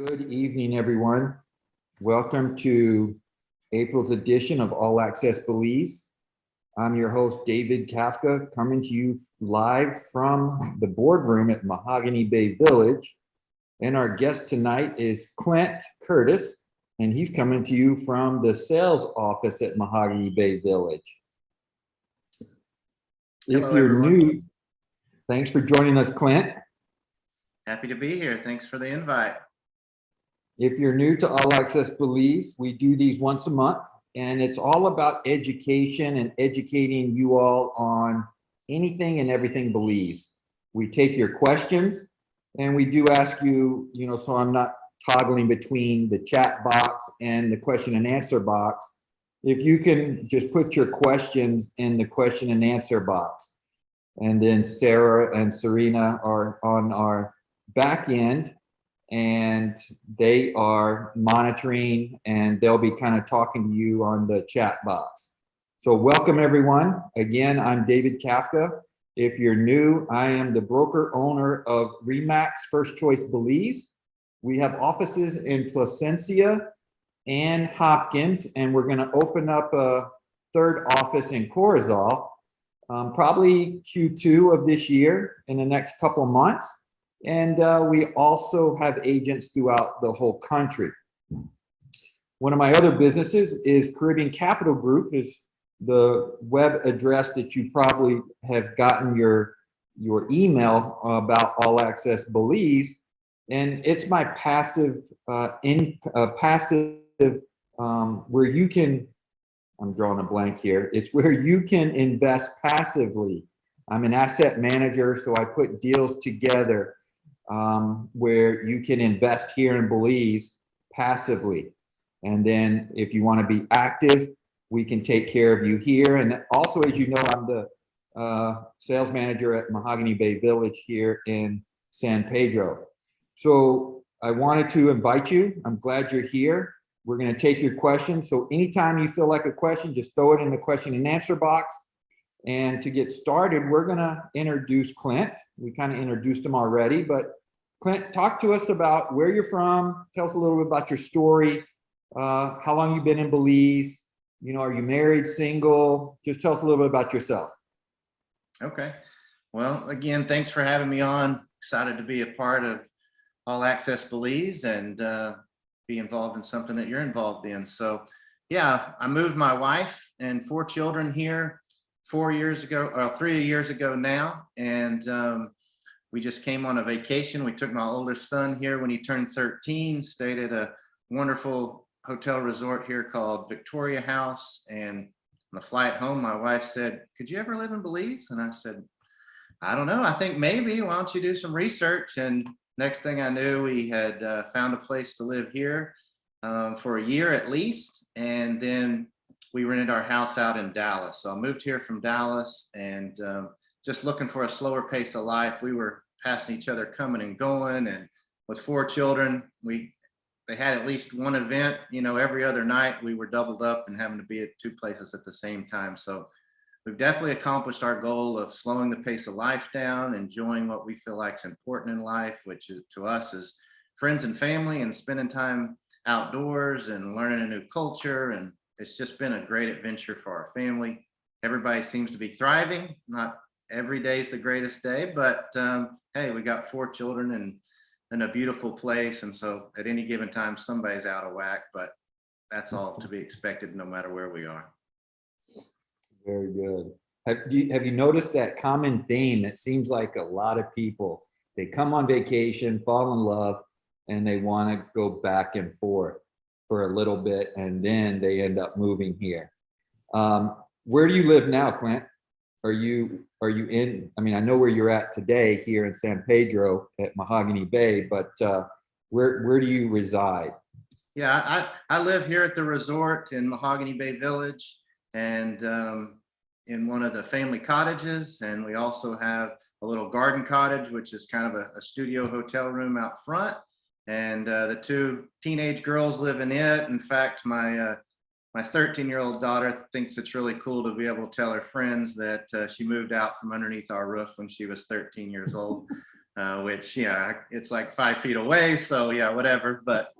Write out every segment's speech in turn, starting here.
Good evening, everyone. Welcome to April's edition of All Access Belize. I'm your host, David Kafka, coming to you live from the boardroom at Mahogany Bay Village. And our guest tonight is Clint Curtis, and he's coming to you from the sales office at Mahogany Bay Village. Hello, if you're everyone. new, thanks for joining us, Clint. Happy to be here. Thanks for the invite. If you're new to All Access Belize, we do these once a month, and it's all about education and educating you all on anything and everything Belize. We take your questions, and we do ask you, so I'm not toggling between the chat box and the question and answer box. If you can just put your questions in the question and answer box, and then Sarah and Serena are on our back end, and they are monitoring, and they'll be kind of talking to you on the chat box. So welcome, everyone. Again, I'm David Kafka. If you're new, I am the broker owner of Remax First Choice Belize. We have offices in Placencia and Hopkins, and we're going to open up a third office in Corozal, probably Q2 of this year, in the next couple of months. And we also have agents throughout the whole country. One of my other businesses is Caribbean Capital Group, is the web address that you probably have gotten your email about All Access Belize. And it's my passive, where you can, I'm drawing a blank here. It's where you can invest passively. I'm an asset manager, so I put deals together where you can invest here in Belize passively. And then if you want to be active, we can take care of you here. And also, as you know, I'm the sales manager at Mahogany Bay Village here in San Pedro. So I wanted to invite you. I'm glad you're here. We're going to take your questions. So anytime you feel like a question, just throw it in the question and answer box. And to get started, we're going to introduce Clint. We kind of introduced him already, but Clint, talk to us about where you're from. Tell us a little bit about your story, how long you've been in Belize. Are you married, single? Just tell us a little bit about yourself. Okay. Well, again, thanks for having me on. Excited to be a part of All Access Belize and be involved in something that you're involved in. So, yeah, I moved my wife and 4 children here 3 years ago now, and we just came on a vacation. We took my oldest son here when he turned 13, stayed at a wonderful hotel resort here called Victoria House. And on the flight home, my wife said, "Could you ever live in Belize?" And I said, "I don't know. I think maybe. Why don't you do some research?" And next thing I knew, we had found a place to live here for a year at least. And then we rented our house out in Dallas. So I moved here from Dallas, and just looking for a slower pace of life. We were passing each other coming and going, and with 4 children, they had at least one event, every other night. We were doubled up and having to be at 2 places at the same time. So we've definitely accomplished our goal of slowing the pace of life down, enjoying what we feel like is important in life, which is, to us, is friends and family, and spending time outdoors and learning a new culture. And it's just been a great adventure for our family. Everybody seems to be thriving. Not every day is the greatest day, but hey, we got 4 children and in a beautiful place. And so at any given time, somebody's out of whack, but that's all to be expected no matter where we are. Very good. Have you noticed that common theme? It seems like a lot of people, they come on vacation, fall in love, and they want to go back and forth for a little bit, and then they end up moving here. Where do you live now, Clint? Are you in, I know where you're at today here in San Pedro at Mahogany Bay, but where do you reside? Yeah, I live here at the resort in Mahogany Bay Village, and in one of the family cottages. And we also have a little garden cottage, which is kind of a studio hotel room out front. And the 2 teenage girls live in it. In fact, my 13-year-old daughter thinks it's really cool to be able to tell her friends that she moved out from underneath our roof when she was 13 years old. which, yeah, it's like 5 feet away. So yeah, whatever. But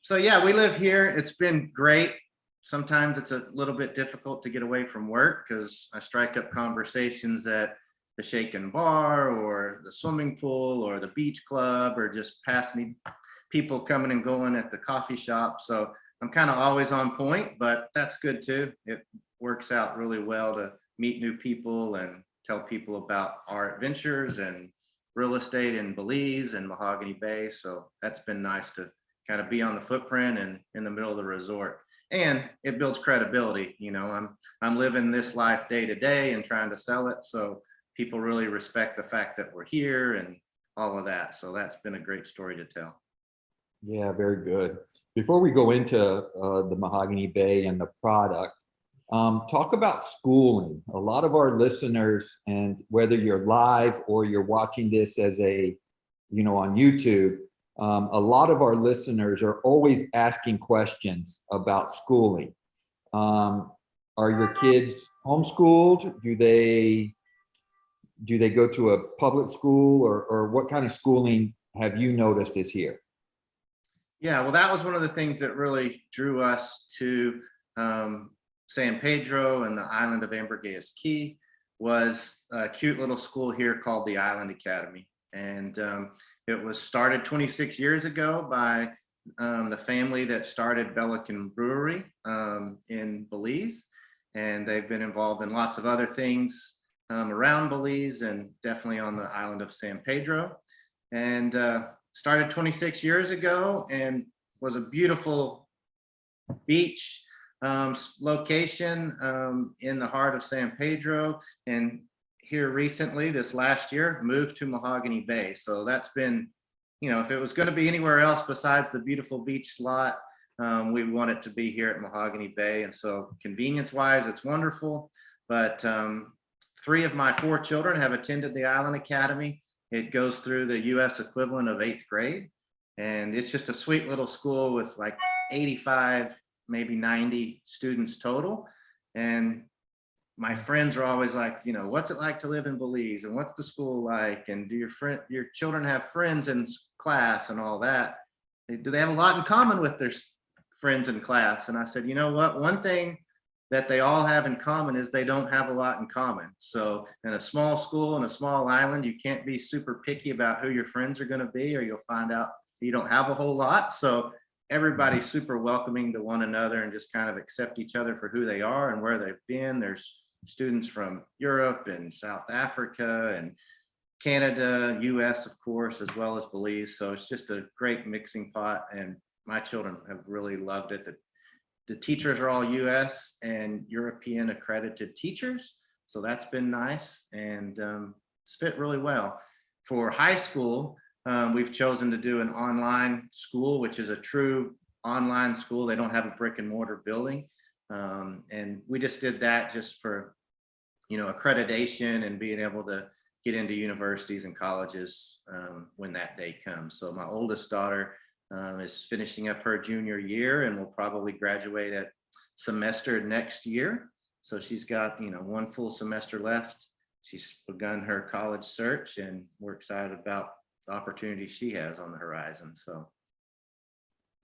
so yeah, we live here. It's been great. Sometimes it's a little bit difficult to get away from work because I strike up conversations at the Shaken Bar or the swimming pool or the beach club or just passing people coming and going at the coffee shop. So I'm kind of always on point, but that's good too. It works out really well to meet new people and tell people about our adventures and real estate in Belize and Mahogany Bay. So that's been nice to kind of be on the footprint and in the middle of the resort. And it builds credibility. You know, I'm living this life day to day and trying to sell it. So people really respect the fact that we're here and all of that. So that's been a great story to tell. Yeah, very good. Before we go into the Mahogany Bay and the product, talk about schooling. A lot of our listeners, and whether you're live or you're watching this as a, on YouTube, a lot of our listeners are always asking questions about schooling. Are your kids homeschooled? Do they go to a public school, or what kind of schooling have you noticed is here? Yeah, well, that was one of the things that really drew us to San Pedro and the island of Ambergris Caye was a cute little school here called the Island Academy. And it was started 26 years ago by the family that started Bellican Brewery in Belize. And they've been involved in lots of other things around Belize and definitely on the island of San Pedro. And started 26 years ago and was a beautiful beach location in the heart of San Pedro. And here recently, this last year, moved to Mahogany Bay. So that's been, if it was going to be anywhere else besides the beautiful beach slot, we want it to be here at Mahogany Bay. And so convenience wise, it's wonderful. But 3 of my 4 children have attended the Island Academy. It goes through the US equivalent of 8th grade. And it's just a sweet little school with like 85, maybe 90 students total. And my friends are always like, what's it like to live in Belize? And what's the school like? And do your children have friends in class and all that? Do they have a lot in common with their friends in class? And I said, you know what? One thing that they all have in common is they don't have a lot in common. So in a small school, in a small island, you can't be super picky about who your friends are going to be, or you'll find out you don't have a whole lot. So everybody's super welcoming to one another and just kind of accept each other for who they are and where they've been. There's students from Europe and South Africa and Canada, US, of course, as well as Belize. So it's just a great mixing pot. And my children have really loved it. The teachers are all US and European accredited teachers. So that's been nice, and it's fit really well. For high school, we've chosen to do an online school, which is a true online school. They don't have a brick and mortar building. And we just did that just for, accreditation and being able to get into universities and colleges when that day comes. So my oldest daughter is finishing up her junior year and will probably graduate at semester next year. So she's got, 1 full semester left. She's begun her college search, and we're excited about the opportunities she has on the horizon. So,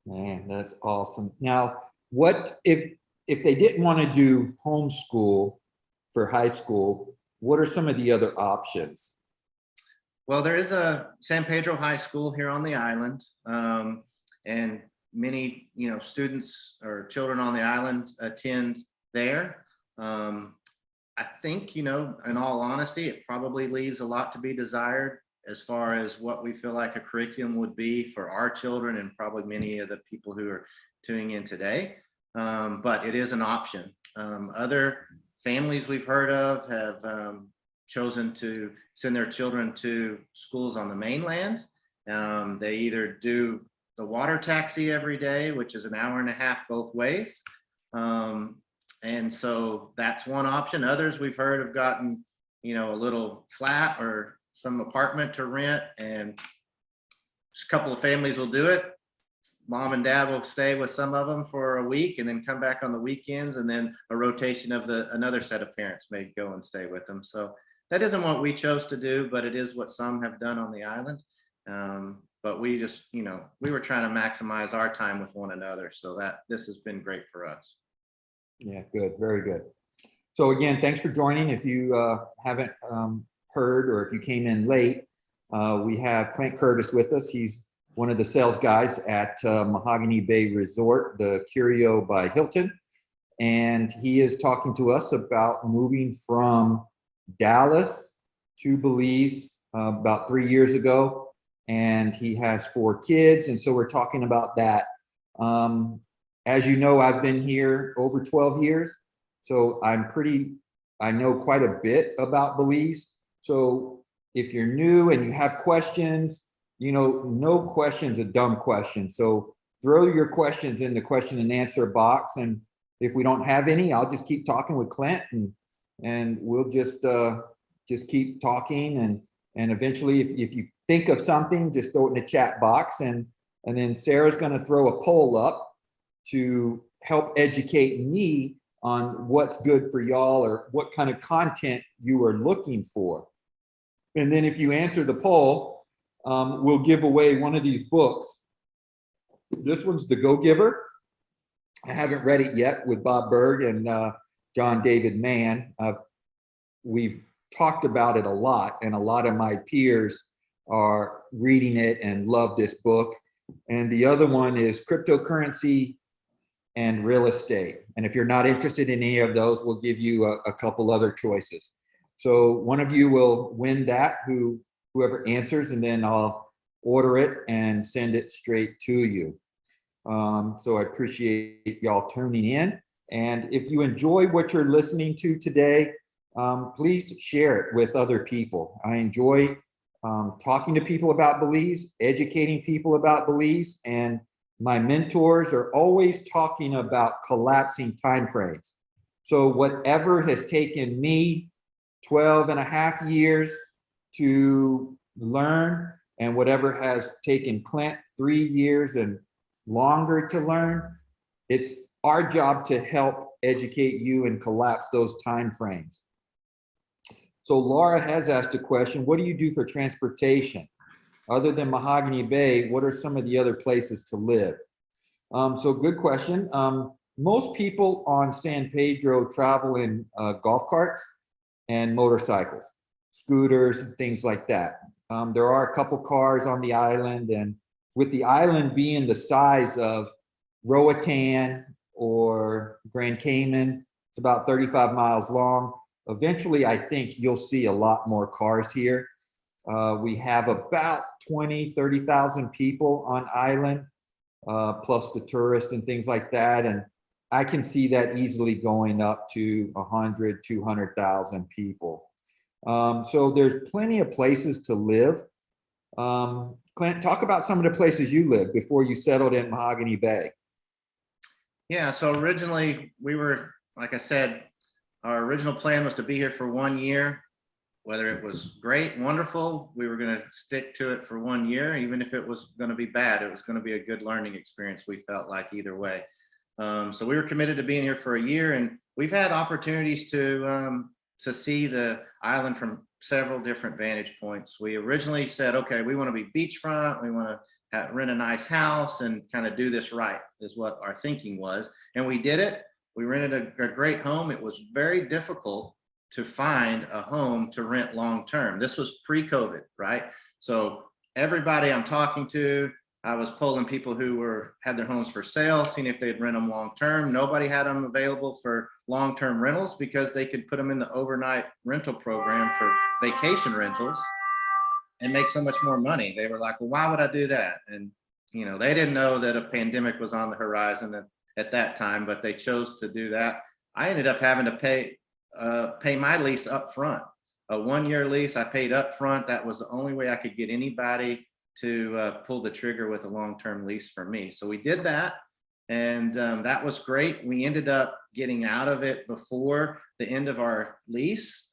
Man, that's awesome. Now, what if they didn't want to do homeschool for high school? What are some of the other options? well, there is a San Pedro High School here on the island, and many, students or children on the island attend there. I think, in all honesty, it probably leaves a lot to be desired as far as what we feel like a curriculum would be for our children and probably many of the people who are tuning in today. But it is an option. Other families we've heard of have chosen to send their children to schools on the mainland. They either do the water taxi every day, which is an hour and a half both ways. And so that's one option. Others we've heard have gotten, a little flat or some apartment to rent, and just a couple of families will do it. Mom and dad will stay with some of them for a week and then come back on the weekends, and then a rotation of another set of parents may go and stay with them. So that isn't what we chose to do, but it is what some have done on the island. But we just, we were trying to maximize our time with one another. So that this has been great for us. Yeah, good, very good. So again, thanks for joining. If you haven't heard, or if you came in late, we have Clint Curtis with us. He's one of the sales guys at Mahogany Bay Resort, the Curio by Hilton. And he is talking to us about moving from Dallas to Belize about 3 years ago. And he has 4 kids. And so we're talking about that. As you know, I've been here over 12 years. So I know quite a bit about Belize. So if you're new and you have questions, no question's a dumb question. So throw your questions in the question and answer box. And if we don't have any, I'll just keep talking with Clint, and we'll just keep talking. And eventually, if you think of something, just throw it in the chat box. And then Sarah's going to throw a poll up to help educate me on what's good for y'all, or what kind of content you are looking for. And then if you answer the poll, we'll give away one of these books. This one's The Go-Giver. I haven't read it yet, with Bob Berg and John David Mann. We've talked about it a lot, and a lot of my peers are reading it and love this book. And the other one is Cryptocurrency and Real Estate. And if you're not interested in any of those, we'll give you a couple other choices. So one of you will win that, whoever answers, and then I'll order it and send it straight to you. So I appreciate y'all tuning in. And if you enjoy what you're listening to today, please share it with other people. I enjoy talking to people about Belize, educating people about Belize, and my mentors are always talking about collapsing timeframes. So whatever has taken me 12 and a half years to learn, and whatever has taken Clint 3 years and longer to learn, it's our job to help educate you and collapse those timeframes. So Laura has asked a question: what do you do for transportation? Other than Mahogany Bay, what are some of the other places to live? So good question. Most people on San Pedro travel in golf carts and motorcycles, scooters, and things like that. There are a couple cars on the island, and with the island being the size of Roatan or Grand Cayman, it's about 35 miles long. Eventually, I think you'll see a lot more cars here. We have about 30,000 people on island, plus the tourists and things like that. And I can see that easily going up to 100, 200,000 people. So there's plenty of places to live. Clint, talk about some of the places you lived before you settled in Mahogany Bay. Yeah, so originally we were, like I said, our original plan was to be here for 1 year. Whether it was great, wonderful, we were going to stick to it for 1 year. Even if it was going to be bad, it was going to be a good learning experience, we felt like, either way. So we were committed to being here for a year, and we've had opportunities to see the island from several different vantage points. We originally said, okay, we want to be beachfront, we want to rent a nice house and kind of do this right, is what our thinking was. And we did it. We rented a great home. It was very difficult to find a home to rent long-term. This was pre-COVID, right? So everybody I'm talking to, I was polling people who had their homes for sale, seeing if they'd rent them long-term. Nobody had them available for long-term rentals because they could put them in the overnight rental program for vacation rentals and make so much more money. They were like, well, why would I do that? And they didn't know that a pandemic was on the horizon at that time, but they chose to do that. I ended up having to pay my lease up front. A 1 year lease I paid up front. That was the only way I could get anybody to pull the trigger with a long-term lease for me. So we did that, and that was great. We ended up getting out of it before the end of our lease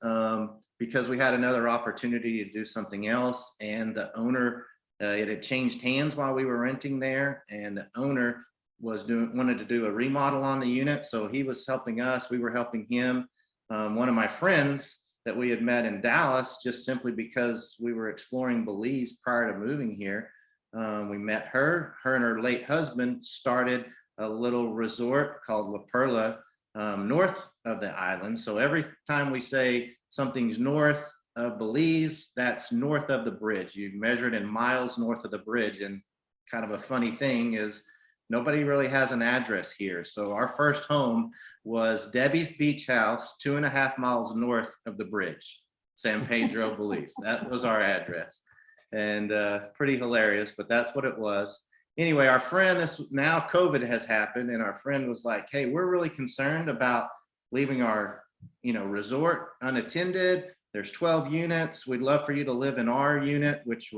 because we had another opportunity to do something else, and the owner, it had changed hands while we were renting there, and the owner wanted to do a remodel on the unit. So he was helping us, we were helping him. One of my friends that we had met in Dallas just simply because we were exploring Belize prior to moving here. We met her. Her and her late husband started a little resort called La Perla, north of the island. So every time we say something's north of Belize, that's north of the bridge. You measure it in miles north of the bridge. And kind of a funny thing is nobody really has an address here. So our first home was Debbie's Beach House, 2.5 miles north of the bridge, San Pedro, Belize. That was our address. And pretty hilarious, but that's what it was. Anyway, our friend, now COVID has happened, and our friend was like, hey, we're really concerned about leaving our resort unattended. There's 12 units. We'd love for you to live in our unit, which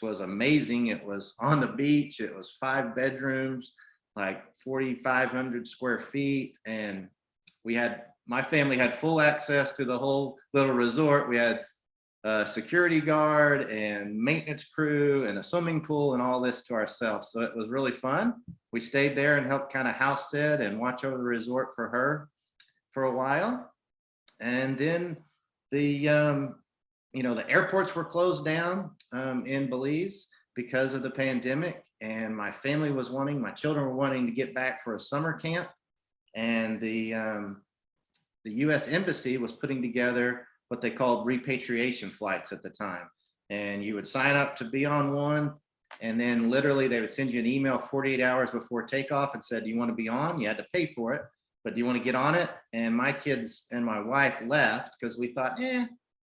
was amazing. It was on the beach. It was 5 bedrooms, like 4,500 square feet. And my family had full access to the whole little resort. We had a security guard and maintenance crew and a swimming pool and all this to ourselves. So it was really fun. We stayed there and helped kind of house sit and watch over the resort for her for a while. And then the airports were closed down in Belize because of the pandemic. And my children were wanting to get back for a summer camp. And the US Embassy was putting together what they called repatriation flights at the time. And you would sign up to be on one, and then literally they would send you an email 48 hours before takeoff and said, do you want to be on? You had to pay for it, but do you want to get on it? And my kids and my wife left because we thought, the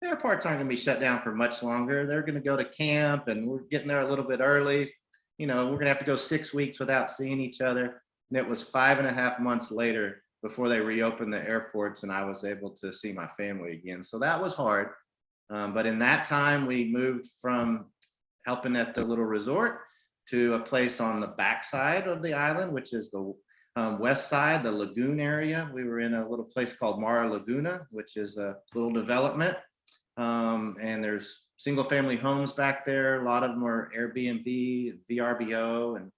airports aren't going to be shut down for much longer. They're going to go to camp, and we're getting there a little bit early. We're going to have to go 6 weeks without seeing each other. And it was 5.5 months later before they reopened the airports and I was able to see my family again. So that was hard. But in that time, we moved from helping at the little resort to a place on the backside of the island, which is the west side, the lagoon area. We were in a little place called Mara Laguna, which is a little development. And there's single family homes back there. A lot of them are Airbnb, VRBO, and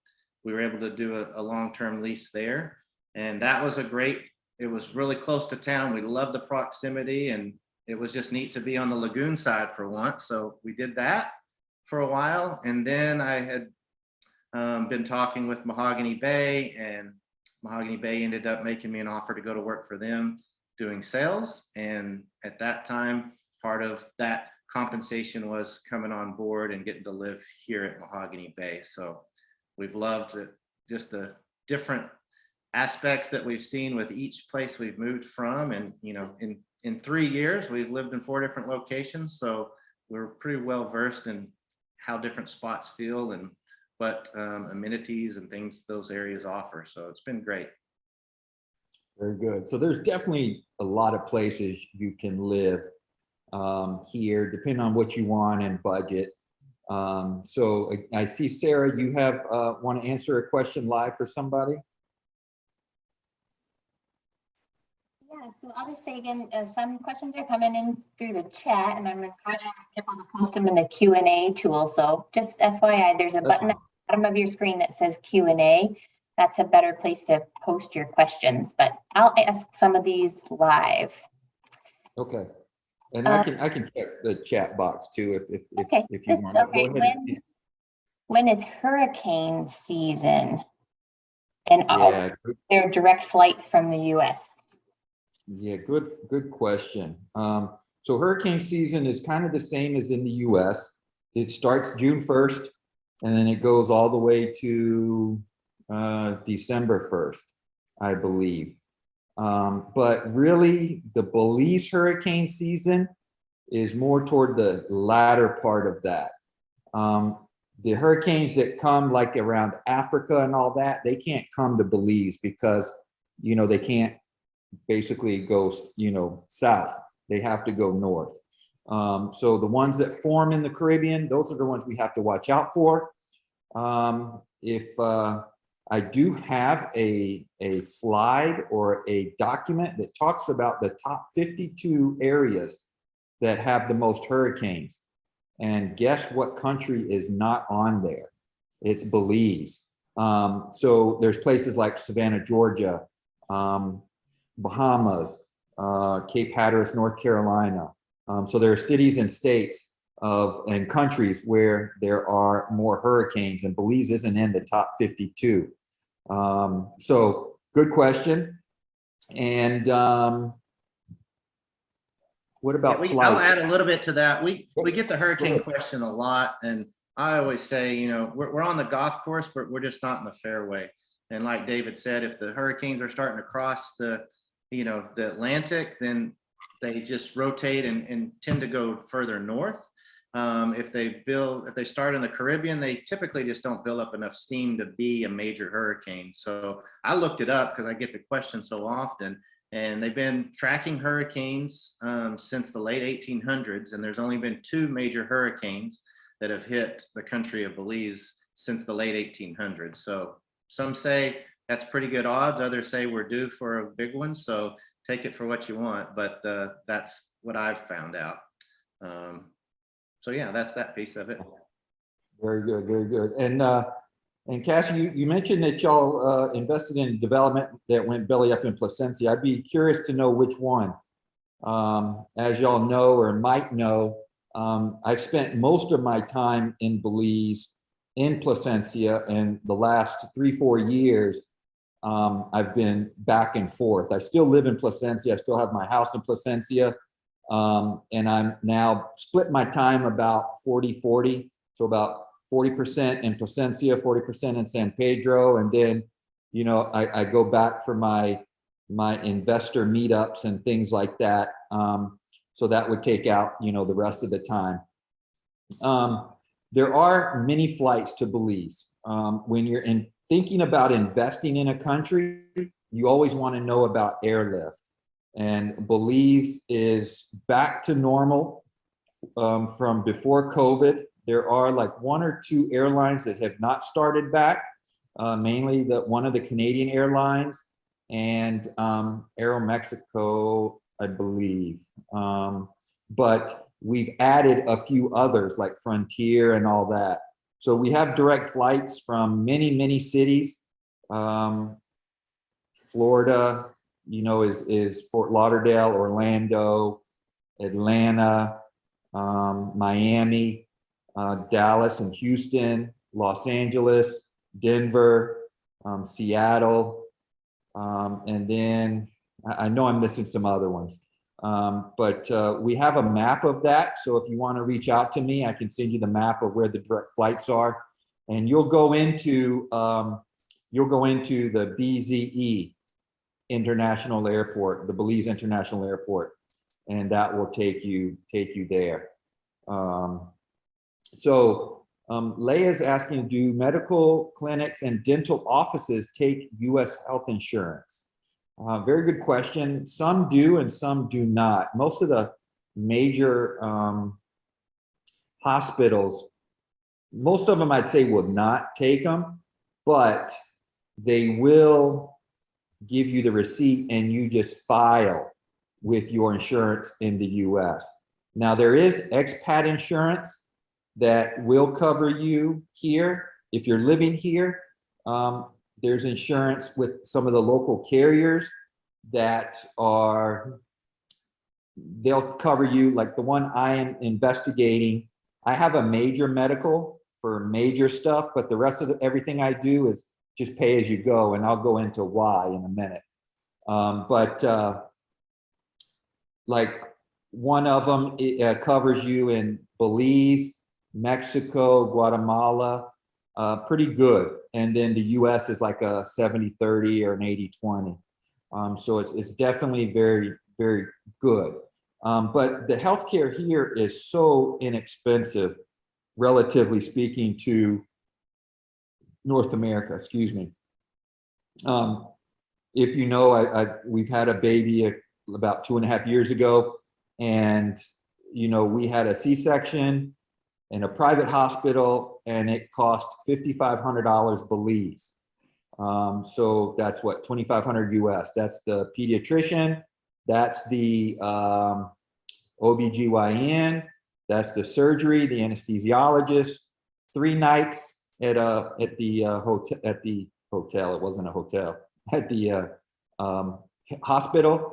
we were able to do a long-term lease there. And that was it was really close to town. We loved the proximity, and it was just neat to be on the lagoon side for once. So we did that for a while. And then I had been talking with Mahogany Bay, and Mahogany Bay ended up making me an offer to go to work for them doing sales. And at that time, part of that compensation was coming on board and getting to live here at Mahogany Bay. So we've loved it, just the different aspects that we've seen with each place we've moved from. And in 3 years we've lived in 4 different locations, so we're pretty well versed in how different spots feel and what amenities and things those areas offer. So it's been great. Very good. So there's definitely a lot of places you can live here, depending on what you want and budget. So I see, Sarah, you have want to answer a question live for somebody? Yeah, so I'll just say again, some questions are coming in through the chat, and I'm encouraging people to post them in the Q&A tool. So just FYI, there's a button at the bottom of your screen that says Q&A. That's a better place to post your questions, but I'll ask some of these live. Okay. And I can check the chat box too if you want. Okay. Go ahead. When is hurricane season? And are there direct flights from the US? Yeah, good question. So hurricane season is kind of the same as in the US. It starts June 1st, and then it goes all the way to December 1st, I believe. But really, the Belize hurricane season is more toward the latter part of that. The hurricanes that come like around Africa and all that, they can't come to Belize because, they can't basically go, south. They have to go north. So the ones that form in the Caribbean, those are the ones we have to watch out for. I do have a slide or a document that talks about the top 52 areas that have the most hurricanes. And guess what country is not on there? It's Belize. So there's places like Savannah, Georgia, Bahamas, Cape Hatteras, North Carolina. So there are cities and states and countries where there are more hurricanes, and Belize isn't in the top 52. So good question. And what about I'll flights? add a little bit to that. We get the hurricane question a lot, and I always say, you know, we're on the golf course, but we're just not in the fairway. And like David said, if the hurricanes are starting to cross the Atlantic, then they just rotate and tend to go further north. If they start in the Caribbean, they typically just don't build up enough steam to be a major hurricane. So I looked it up because I get the question so often, and they've been tracking hurricanes since the late 1800s, and there's only been 2 major hurricanes that have hit the country of Belize since the late 1800s. So some say that's pretty good odds. Others say we're due for a big one. So take it for what you want, but that's what I've found out. So yeah, that's that piece of it. Very good, very good. And Cassie, you mentioned that y'all invested in development that went belly up in Placencia. I'd be curious to know which one. As y'all know or might know, I've spent most of my time in Belize, in Placencia, and the last 3-4 years, I've been back and forth. I still live in Placencia. I still have my house in Placencia. And I'm now split my time about 40-40. So about 40% in Placencia, 40% in San Pedro. And then, you know, I go back for my investor meetups and things like that. So that would take out, you know, the rest of the time. There are many flights to Belize. When you're thinking about investing in a country, you always want to know about airlift. And Belize is back to normal from before COVID. There are like 1 or 2 airlines that have not started back, mainly one of the Canadian airlines and Aeromexico, I believe. But we've added a few others like Frontier and all that. So we have direct flights from many cities. Florida, you know, is Fort Lauderdale, Orlando, Atlanta, Miami, Dallas and Houston, Los Angeles, Denver, Seattle, and then I know I'm missing some other ones. But we have a map of that. So if you want to reach out to me, I can send you the map of where the direct flights are, and you'll go into the BZE International Airport, the Belize International Airport, and that will take you there. Leia's asking, do medical clinics and dental offices take U.S. health insurance? Very good question. Some do and some do not. Most of the major hospitals, most of them I'd say will not take them, but they will give you the receipt and you just file with your insurance in the US. Now there is expat insurance that will cover you here. If you're living here, there's insurance with some of the local carriers that they'll cover you. Like the one I am investigating, I have a major medical for major stuff, but the rest of everything I do is just pay as you go, and I'll go into why in a minute. Like one of them covers you in Belize, Mexico, Guatemala, pretty good. And then the US is like a 70-30 or an 80-20. So it's definitely very, very good. But the healthcare here is so inexpensive, relatively speaking, to North America, excuse me. If you know, we've had a baby about 2.5 years ago, and you know, we had a C-section in a private hospital, and it cost $5,500 Belize. So that's what, 2,500 US. That's the pediatrician, that's the OBGYN, that's the surgery, the anesthesiologist, 3 nights at the hotel. It wasn't a hotel, at the hospital.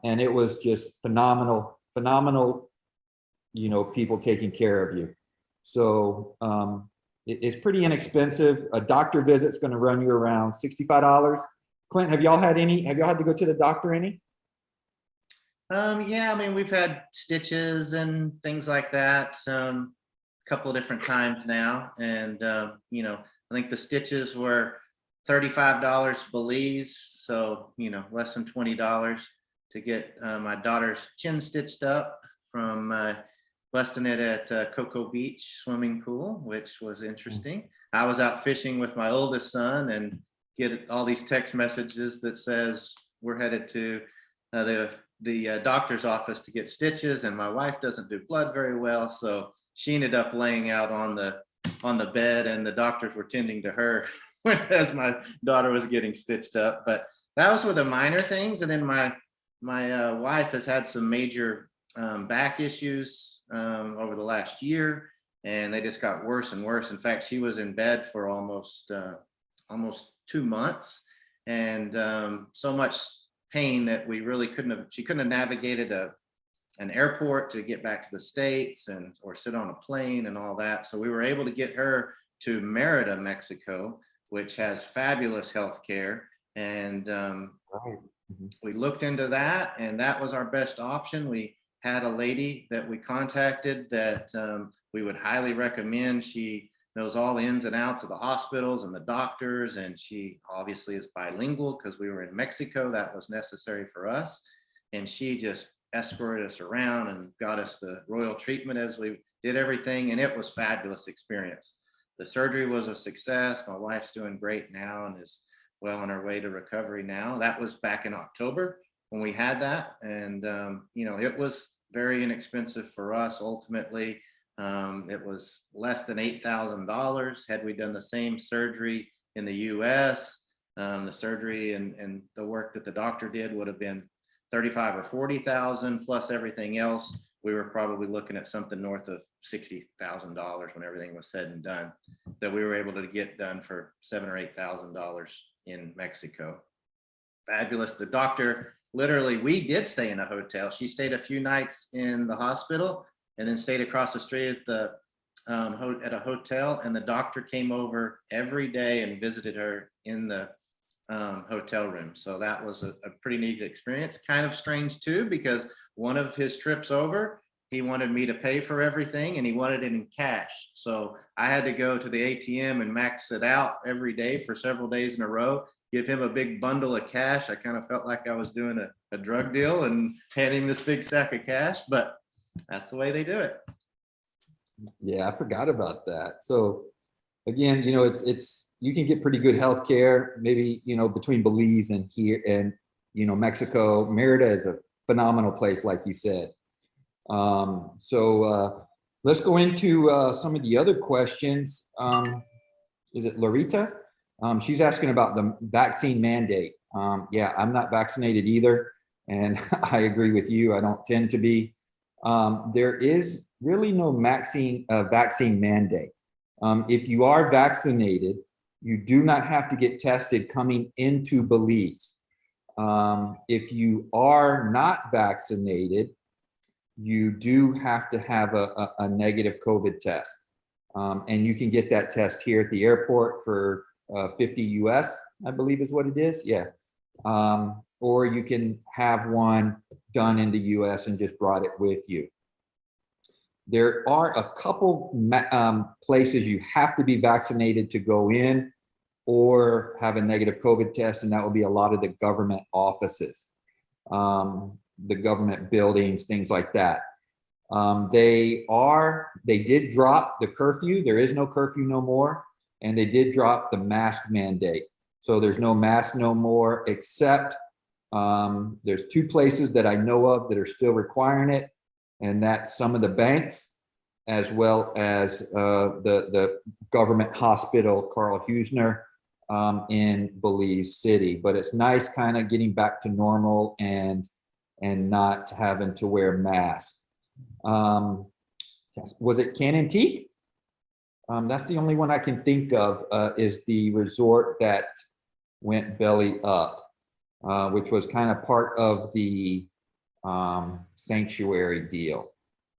And it was just phenomenal, you know, people taking care of you. So it's pretty inexpensive. A doctor visit's going to run you around $65. Clint, have y'all had to go to the doctor any? Yeah, I mean, we've had stitches and things like that a couple of different times now. And, you know, I think the stitches were $35 Belize. So, you know, less than $20 to get my daughter's chin stitched up from busting it at Cocoa Beach swimming pool, which was interesting. I was out fishing with my oldest son and get all these text messages that says we're headed to the doctor's office to get stitches, and my wife doesn't do blood very well, so she ended up laying out on the bed, and the doctors were tending to her as my daughter was getting stitched up. But that was with the minor things. And then my wife has had some major back issues over the last year, and they just got worse and worse. In fact, she was in bed for almost 2 months, and so much pain that she couldn't have navigated an airport to get back to the States or sit on a plane and all that. So we were able to get her to Merida, Mexico, which has fabulous health care. And we looked into that, and that was our best option. We had a lady that we contacted that we would highly recommend. She knows all the ins and outs of the hospitals and the doctors, and she obviously is bilingual because we were in Mexico. That was necessary for us. And she just escorted us around and got us the royal treatment as we did everything, and it was a fabulous experience. The surgery was a success. My wife's doing great now and is well on her way to recovery now. That was back in October when we had that. And, you know, it was very inexpensive for us ultimately. It was less than $8,000. Had we done the same surgery in the US, the surgery and the work that the doctor did would have been 35 or 40,000 plus everything else. We were probably looking at something north of $60,000 when everything was said and done, that we were able to get done for $7,000 or $8,000 in Mexico. Fabulous. The doctor, literally, we did stay in a hotel. She stayed a few nights in the hospital and then stayed across the street at a hotel. And the doctor came over every day and visited her in the hotel room. So that was a pretty neat experience. Kind of strange too, because one of his trips over, he wanted me to pay for everything and he wanted it in cash. So I had to go to the ATM and max it out every day for several days in a row, give him a big bundle of cash. I kind of felt like I was doing a drug deal and handing him this big sack of cash, but that's the way they do it. Yeah, I forgot about that. So again, you know, it's you can get pretty good health care, maybe, you know, between Belize and here and, you know, Mexico. Merida is a phenomenal place, like you said. Let's go into some of the other questions. Is it Larita? She's asking about the vaccine mandate. Yeah, I'm not vaccinated either, and I agree with you. I don't tend to be. There is really no vaccine mandate. If you are vaccinated, you do not have to get tested coming into Belize. If you are not vaccinated, you do have to have a negative COVID test. And you can get that test here at the airport for 50 US, I believe is what it is. Yeah. Or you can have one done in the US and just brought it with you. There are a couple places you have to be vaccinated to go in or have a negative COVID test, and that will be a lot of the government offices, the government buildings, things like that. They did drop the curfew. There is no curfew no more, and they did drop the mask mandate. So there's no mask no more, except there's 2 places that I know of that are still requiring it, and that's some of the banks, as well as the government hospital, Carl Huesner, in Belize City. But it's nice kind of getting back to normal and not having to wear masks. Was it Cannon Tea? That's the only one I can think of, is the resort that went belly up. which was kind of part of the sanctuary deal,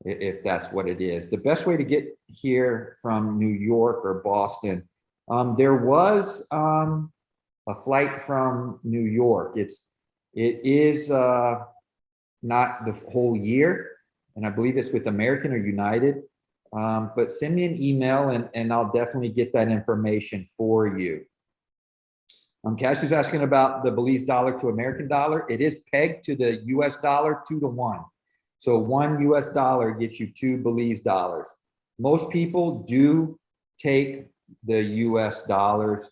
if that's what it is. The best way to get here from New York or Boston, there was a flight from New York. It is not the whole year, and I believe it's with American or United. But send me an email and I'll definitely get that information for you. Cassie's asking about the Belize dollar to American dollar. It is pegged to the US dollar 2-to-1. So $1 US gets you 2 Belize dollars. Most people do take the US dollars.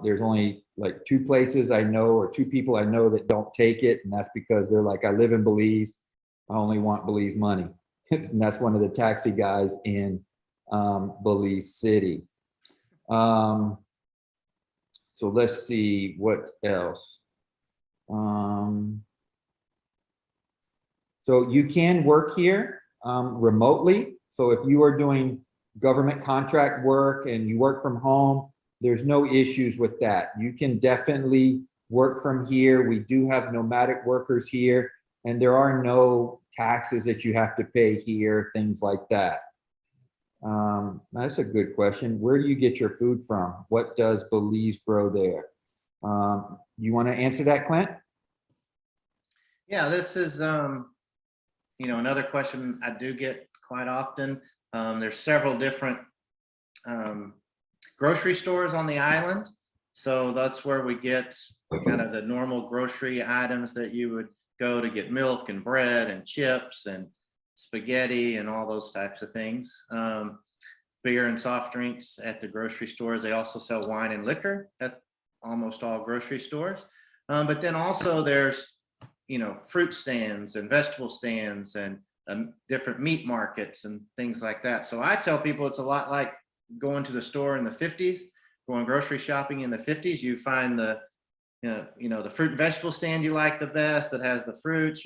There's only like 2 places I know, or 2 people I know that don't take it. And that's because they're like, I live in Belize. I only want Belize money. And that's one of the taxi guys in Belize City. So let's see what else. So you can work here remotely. So if you are doing government contract work and you work from home, there's no issues with that. You can definitely work from here. We do have nomadic workers here, and there are no taxes that you have to pay here, things like that. That's a good question. Where do you get your food from? What does Belize grow there? You want to answer that, Clint? Yeah, this is another question I do get quite often. There's several different grocery stores on the island, so that's where we get kind of the normal grocery items that you would go to get milk and bread and chips and spaghetti and all those types of things. Beer and soft drinks at the grocery stores. They also sell wine and liquor at almost all grocery stores. But then also there's, fruit stands and vegetable stands and different meat markets and things like that. So I tell people it's a lot like going to the store in the 50s, going grocery shopping in the 50s. You find the the fruit and vegetable stand you like the best that has the fruits,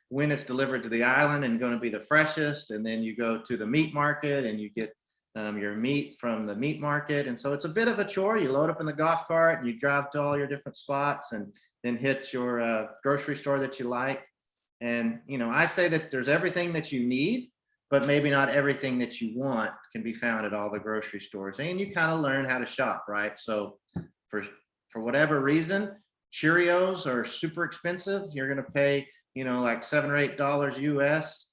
when it's delivered to the island and going to be the freshest. And then you go to the meat market and you get your meat from the meat market. And so it's a bit of a chore. You load up in the golf cart and you drive to all your different spots and then hit your grocery store that you like. And, I say that there's everything that you need, but maybe not everything that you want can be found at all the grocery stores. And you kind of learn how to shop, right? So for whatever reason, Cheerios are super expensive. You're going to pay, like $7 or $8 US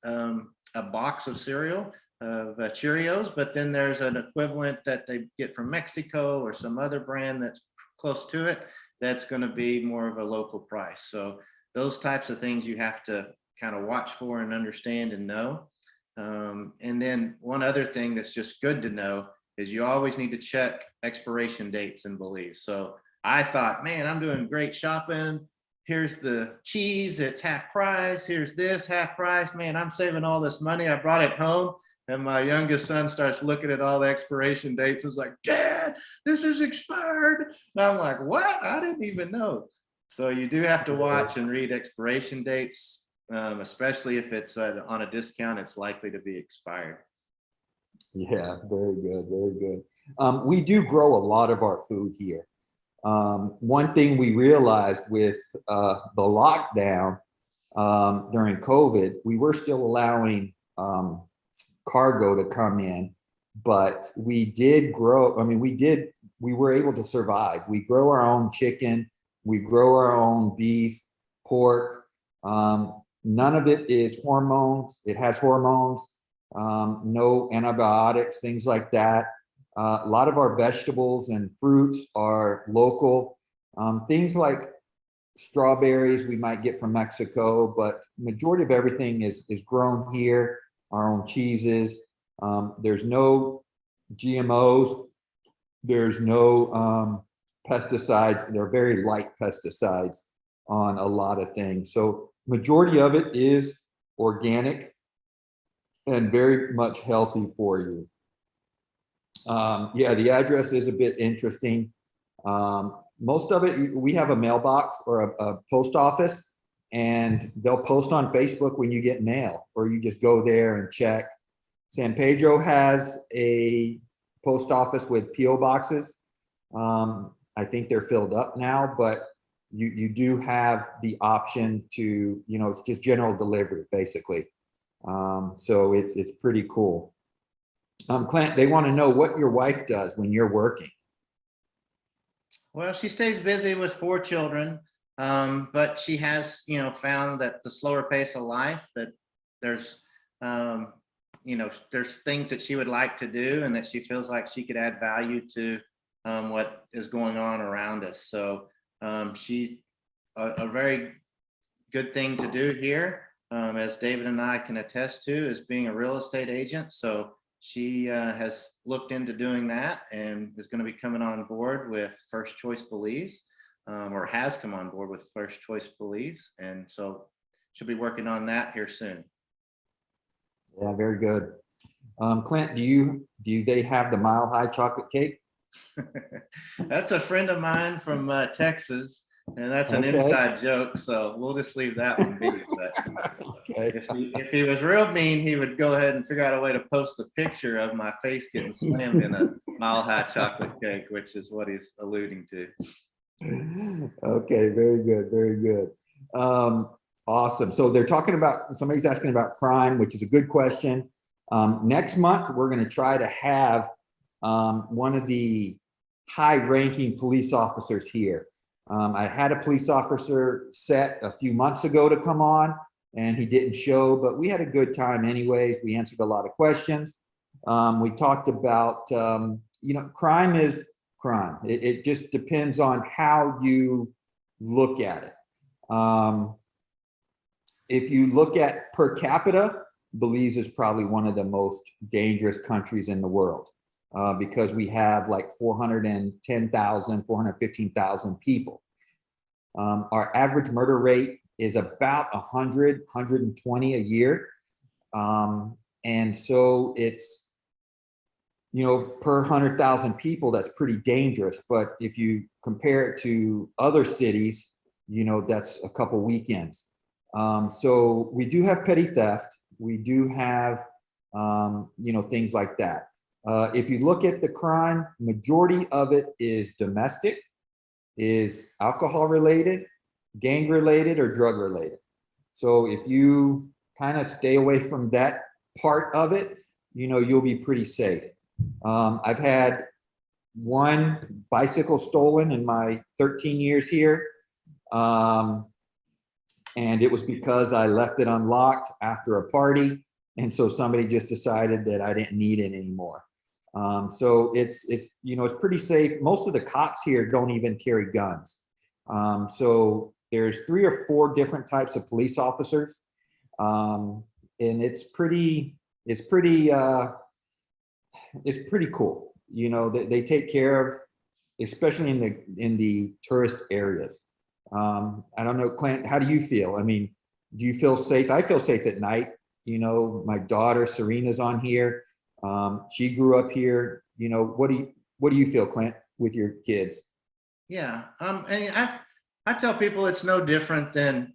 a box of cereal of Cheerios, but then there's an equivalent that they get from Mexico or some other brand that's close to it that's going to be more of a local price. So those types of things you have to kind of watch for and understand and know. And then one other thing that's just good to know is you always need to check expiration dates in Belize. So I thought, man, I'm doing great shopping. Here's the cheese, it's half price. Here's this, half price. Man, I'm saving all this money. I brought it home. And my youngest son starts looking at all the expiration dates. Was like, Dad, this is expired. And I'm like, what? I didn't even know. So you do have to watch and read expiration dates, especially if it's on a discount, it's likely to be expired. Yeah, very good, very good. We do grow a lot of our food here. One thing we realized with the lockdown during COVID, we were still allowing cargo to come in, but we did grow. We were able to survive. We grow our own chicken, we grow our own beef, pork. None of it is hormones. It has hormones, no antibiotics, things like that. A lot of our vegetables and fruits are local. Things like strawberries we might get from Mexico, but majority of everything is grown here. Our own cheeses. There's no GMOs. There's no pesticides. They're very light pesticides on a lot of things. So majority of it is organic and very much healthy for you. Yeah, the address is a bit interesting. Most of it, we have a mailbox or a post office, and they'll post on Facebook when you get mail, or you just go there and check. San Pedro has a post office with PO boxes. I think they're filled up now, but you do have the option to, it's just general delivery basically. So it's pretty cool. Clint, they want to know what your wife does when you're working. Well, she stays busy with 4 children, but she has, found that the slower pace of life, that there's, there's things that she would like to do and that she feels like she could add value to what is going on around us. So she's a very good thing to do here, as David and I can attest to, is being a real estate agent. So she has looked into doing that and is going to be coming on board with First Choice Belize, or has come on board with First Choice Belize. And so she'll be working on that here soon. Yeah, very good. Clint, do they have the Mile High chocolate cake? That's a friend of mine from Texas, and that's an Okay. inside joke. So we'll just leave that one be. But Okay. if he was real mean, he would go ahead and figure out a way to post a picture of my face getting slammed in a Mile High chocolate cake, which is what he's alluding to. Okay, very good, very good. Awesome. So they're talking about, somebody's asking about crime, which is a good question. Next month, we're going to try to have one of the high-ranking police officers here. I had a police officer set a few months ago to come on, and he didn't show, but we had a good time anyways. We answered a lot of questions. We talked about, crime is crime. It just depends on how you look at it. If you look at per capita, Belize is probably one of the most dangerous countries in the world, because we have like 410,000, 415,000 people. Our average murder rate is about 100, 120 a year. And so it's, per 100,000 people, that's pretty dangerous. But if you compare it to other cities, that's a couple weekends. So we do have petty theft. We do have, things like that. If you look at the crime, majority of it is domestic, is alcohol related, gang related, or drug related. So if you kind of stay away from that part of it, you'll be pretty safe. I've had one bicycle stolen in my 13 years here. And it was because I left it unlocked after a party. And so somebody just decided that I didn't need it anymore. So it's pretty safe. Most of the cops here don't even carry guns. So there's 3 or 4 different types of police officers. And it's pretty cool. They take care of, especially in the tourist areas. I don't know, Clint, how do you feel? I mean, do you feel safe? I feel safe at night. My daughter Serena's on here. She grew up here. What do you feel, Clint, with your kids? Yeah, and I tell people it's no different than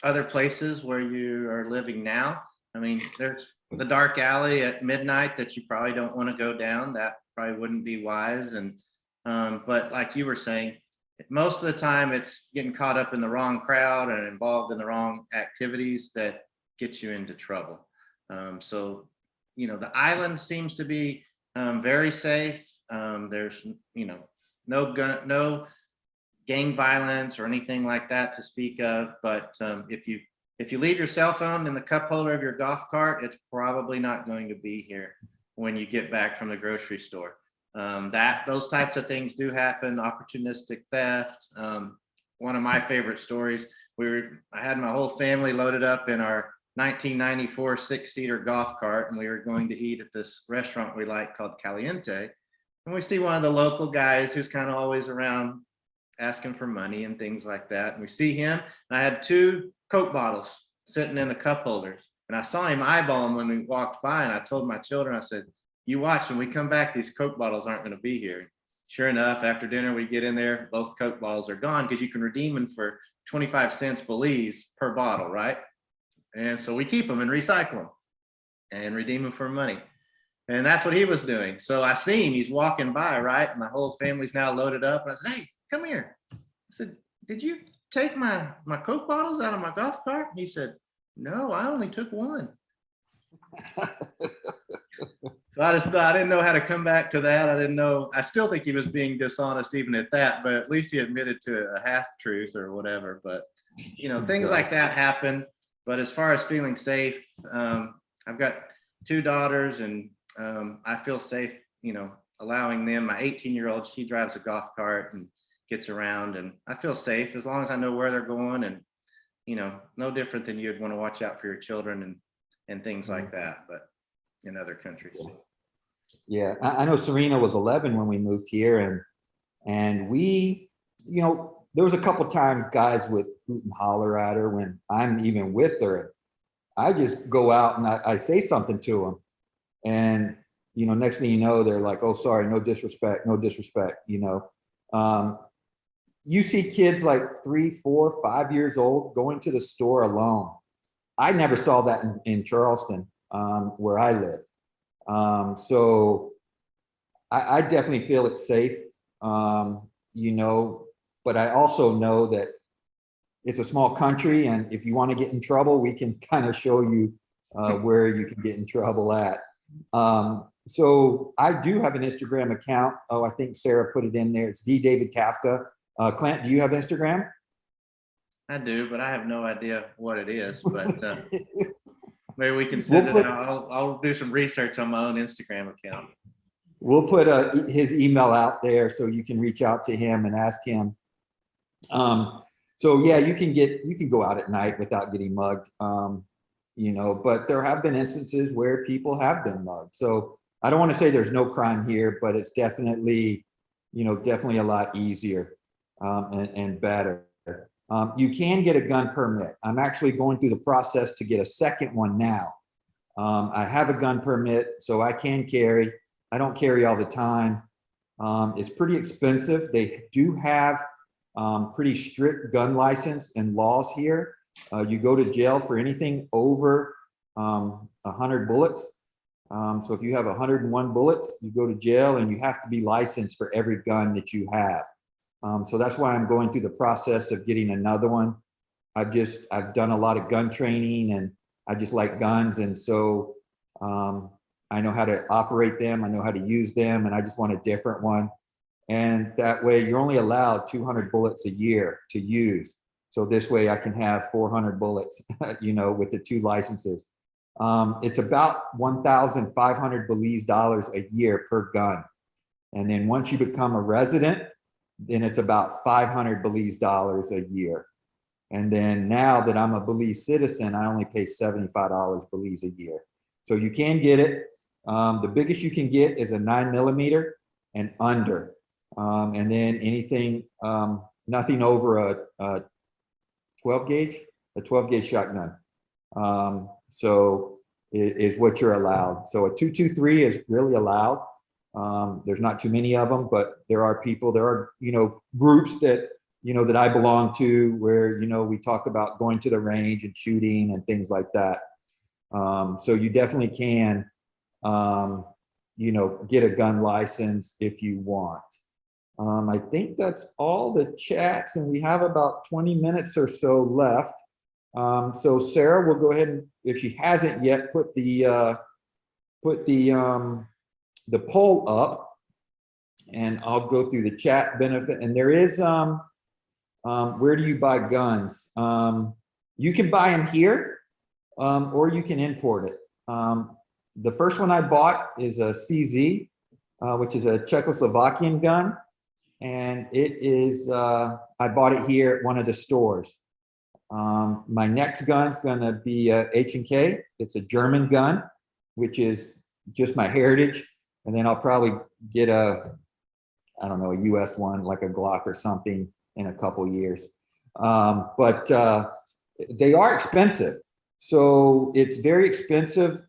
other places where you are living now. I mean, there's the dark alley at midnight that you probably don't want to go down. That probably wouldn't be wise. And but like you were saying, most of the time it's getting caught up in the wrong crowd and involved in the wrong activities that get you into trouble. So, the island seems to be very safe. There's, no gang violence or anything like that to speak of. But if you leave your cell phone in the cup holder of your golf cart, it's probably not going to be here when you get back from the grocery store. Those types of things do happen. Opportunistic theft. One of my favorite stories, I had my whole family loaded up in our 1994 6-seater golf cart, and we were going to eat at this restaurant we like called Caliente. And we see one of the local guys who's kind of always around asking for money and things like that. And we see him, and I had 2 Coke bottles sitting in the cup holders. And I saw him eyeball them when we walked by, and I told my children, I said, you watch, when we come back, these Coke bottles aren't going to be here. Sure enough, after dinner, we get in there, both Coke bottles are gone, because you can redeem them for 25 cents Belize per bottle, right? And so we keep them and recycle them and redeem them for money. And that's what he was doing. So I see him, he's walking by, right? And my whole family's now loaded up. And I said, hey, come here. I said, did you take my Coke bottles out of my golf cart? He said, no, I only took one. So I just thought, I didn't know how to come back to that. I didn't know. I still think he was being dishonest even at that, but at least he admitted to a half truth or whatever. But, you know, things like that happen. But as far as feeling safe, I've got 2 daughters, and I feel safe, you know, allowing them. My 18-year-old, she drives a golf cart and gets around, and I feel safe as long as I know where they're going, and, you know, no different than you'd want to watch out for your children and things like that, but in other countries. Yeah, I know Serena was 11 when we moved here, and we, you know, there was a couple times guys would hoot and holler at her when I'm even with her. I just go out and I say something to them, and, you know, next thing you know, they're like, oh, sorry, no disrespect, no disrespect, you know. You see kids like 3, 4, 5 years old going to the store alone. I never saw that in Charleston, where I lived. So I definitely feel it's safe, you know, but I also know that it's a small country, and if you want to get in trouble, we can kind of show you where you can get in trouble at. So I do have an Instagram account. Oh, I think Sarah put it in there. It's David Kafka. Clint, do you have Instagram? I do, but I have no idea what it is. But maybe we can send it out. I'll do some research on my own Instagram account. We'll put his email out there so you can reach out to him and ask him. So yeah, you can go out at night without getting mugged, you know, but there have been instances where people have been mugged. So I don't want to say there's no crime here, but it's definitely, you know, definitely a lot easier and better. You can get a gun permit. I'm actually going through the process to get a second one now. I have a gun permit, so I can carry. I don't carry all the time. It's pretty expensive. They do have pretty strict gun license and laws here. You go to jail for anything over 100 bullets. So if you have 101 bullets, you go to jail, and you have to be licensed for every gun that you have. So that's why I'm going through the process of getting another one. I've done a lot of gun training, and I just like guns. And so I know how to operate them. I know how to use them, and I just want a different one. And that way you're only allowed 200 bullets a year to use. So this way I can have 400 bullets, you know, with the 2 licenses. It's about 1,500 Belize dollars a year per gun. And then once you become a resident, then it's about 500 Belize dollars a year. And then now that I'm a Belize citizen, I only pay $75 Belize a year. So you can get it. The biggest you can get is a 9mm and under. And then anything, nothing over a 12 gauge shotgun. So is what you're allowed. So a 223 is really allowed. There's not too many of them, but there are people, you know, groups that, you know, that I belong to where, you know, we talk about going to the range and shooting and things like that. So you definitely can, you know, get a gun license if you want. I think that's all the chats, and we have about 20 minutes or so left. So Sarah will go ahead and, if she hasn't yet, put the poll up, and I'll go through the chat benefit. And there is, where do you buy guns? You can buy them here, or you can import it. The first one I bought is a CZ, which is a Czechoslovakian gun. And it is, I bought it here at one of the stores. My next gun's gonna be a H&K. It's a German gun, which is just my heritage. And then I'll probably get I don't know, a US one, like a Glock or something in a couple years. But they are expensive. So it's very expensive.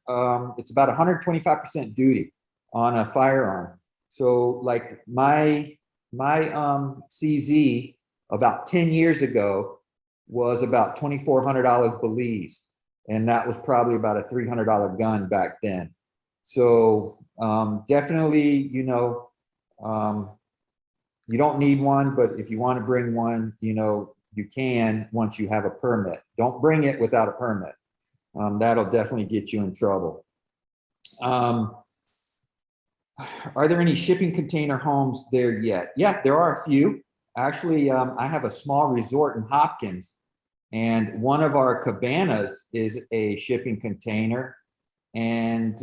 It's about 125% duty on a firearm. So like my CZ about 10 years ago was about $2,400 Belize. And that was probably about a $300 gun back then. So definitely, you know, You don't need one, but if you want to bring one, you know, you can once you have a permit. Don't bring it without a permit. That'll definitely get you in trouble. Are there any shipping container homes there yet? Yeah, there are a few. Actually, I have a small resort in Hopkins, and one of our cabanas is a shipping container, and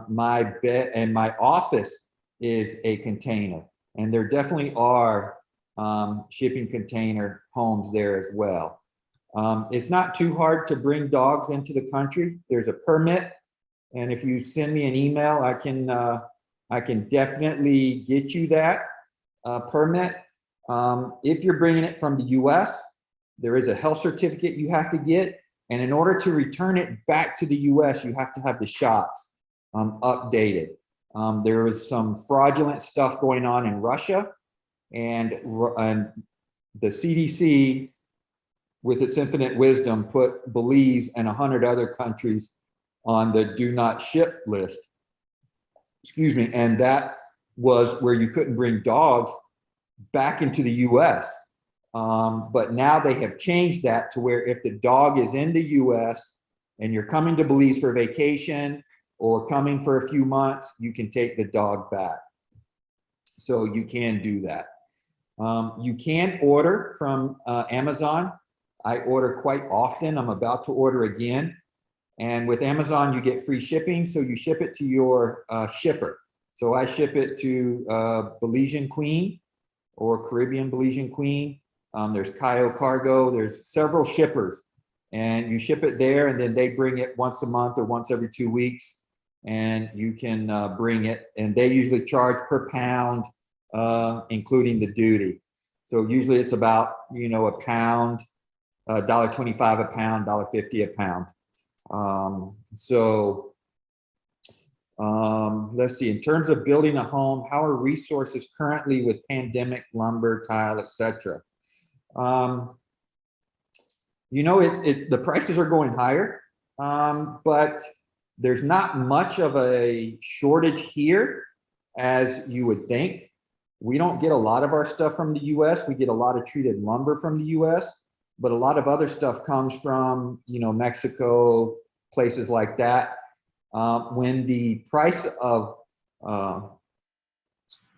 my bed and my office is a container. And there definitely are shipping container homes there as well. It's not too hard to bring dogs into the country. There's a permit, and if you send me an email, I can definitely get you that permit. If you're bringing it from the US, there is a health certificate you have to get, and in order to return it back to the US, you have to have the shots updated. There was some fraudulent stuff going on in Russia, and the CDC, with its infinite wisdom, put Belize and 100 other countries on the do not ship list. Excuse me, and that was where you couldn't bring dogs back into the US. But now they have changed that to where if the dog is in the US and you're coming to Belize for vacation or coming for a few months, you can take the dog back. So you can do that. You can order from Amazon. I order quite often. I'm about to order again. And with Amazon, you get free shipping. So you ship it to your shipper. So I ship it to Belizean Queen or Caribbean Belizean Queen. There's Cayo Cargo. There's several shippers. And you ship it there, and then they bring it once a month or once every 2 weeks. And you can bring it. And they usually charge per pound, including the duty. So usually it's about, you know, a pound, $1.25 a pound, $1.50 a pound. Let's see, in terms of building a home, how are resources currently with pandemic, lumber, tile, etc.? You know, the prices are going higher, but there's not much of a shortage here as you would think. We don't get a lot of our stuff from the US. We get a lot of treated lumber from the US, but a lot of other stuff comes from, you know, Mexico, places like that. When the price of